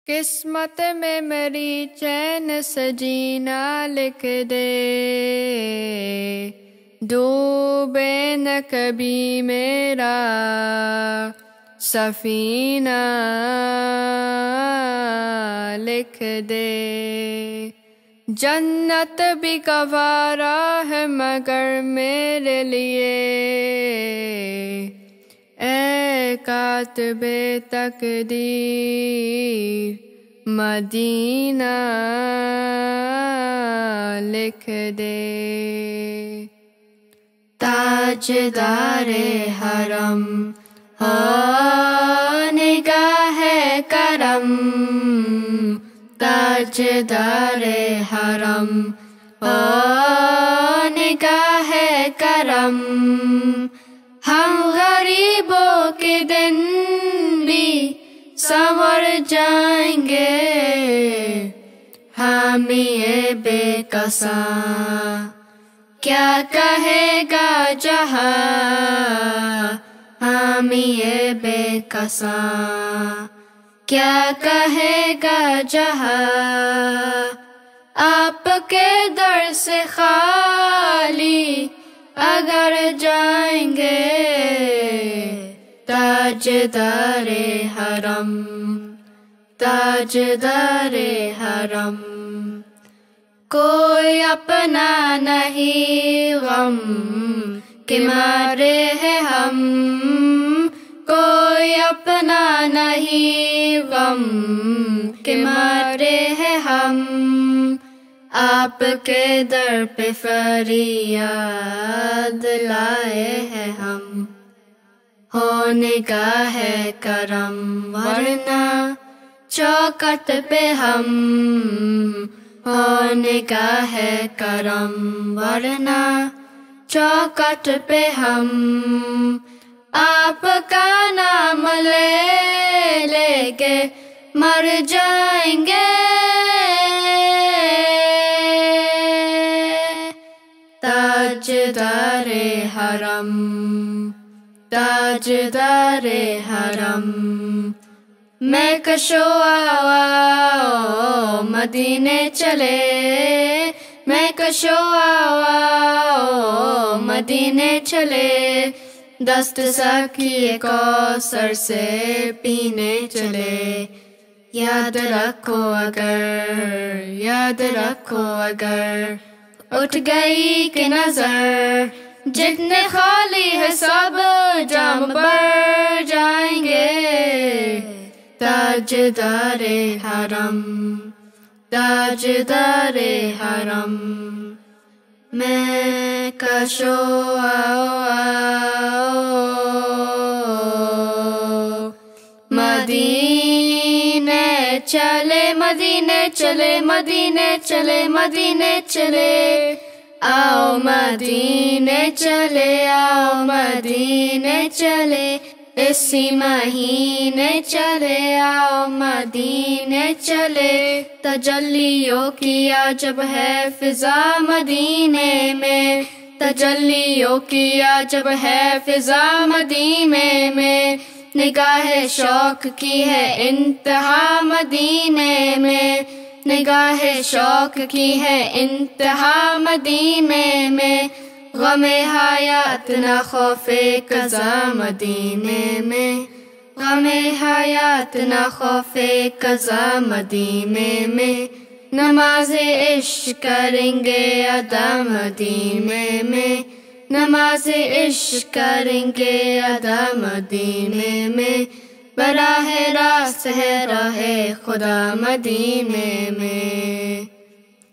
किस्मत में मेरी चैन सजीना लिख दे, डूबे न कभी मेरा सफीना लिख दे। जन्नत भी गवारा है मगर मेरे लिए, ऐ कातिबे तकदीर मदीना लिख दे। ताजदारे हरम हो निगाहे करम, ताजदारे हरम हो निगाहे करम। हम गरीबों के दिन भी संवर जाएंगे, हामी ये बेकसा क्या कहेगा जहां, हामी ये बेकसा क्या कहेगा जहां। आपके दर से खाली अगर जाएंगे, ताजदारे हरम, ताजदारे हरम। कोई अपना नहीं गम के मारे हैं हम, कोई अपना नहीं गम के मारे हैं हम। आपके दर पे फरियाद लाए हैं हम, हो निगाहे करम वरना चौखट पे हम, हो निगाहे करम वरना चौखट पे हम। आपका नाम ले लेके मर जाएंगे, ताजदारे हरम, ताजदारे हरम। मैं कशो आओ मदीने चले, मैं कशो आओ मदीने चले। दस्त सखिए कौसर से पीने चले। याद रखो अगर, याद रखो अगर उठ गई कि नजर, जितने खाली है सब जाम पर जाएंगे। ताजदारे हरम, ताजदारे हरम। मैं कशो आओ मदीने चले, मदीने चले, मदीने चले, मदीने चले। आओ मदीने चले, आओ मदीने चले। इसी महीने चले आओ मदीने चले। तजल्लियों किया जब है फिजा मदीने में, तजल्लियों किया जब है फिजा मदीने में। निगाहे शौक की है इंतहा मदीने में, निगाहे शौक की है इंतहा मदीने में। गमे हयात न खौफे कज़ा मदीने में, गमे हयात न खौफे कज़ा मदीने में। नमाज़े इश्क करेंगे अदा मदीने में, नमाज़े इश्क करेंगे अदा मदीने में। बराहे रास्त है राहे खुदा मदीने में।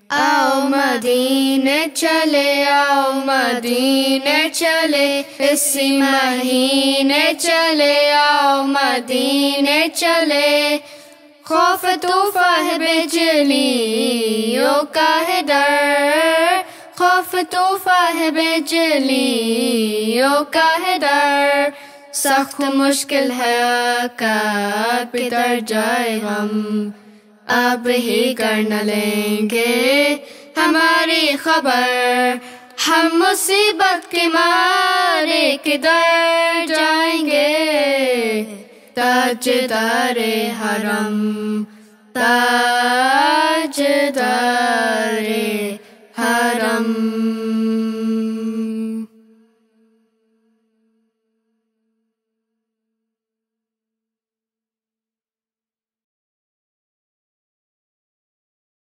आओ मदीने चले, आओ मदीने चले। इसी महीने चले आओ मदीने चले। खौफ तूफा है बिजलियों का है डर, खौफ तूफा है बिजलियों का है डर। सख्त मुश्किल है आका पितर जाए हम, अब ही कर न लेंगे हमारी खबर। हम मुसीबत के मारे किधर जाएंगे। ताजदारे हरम, ताजदार।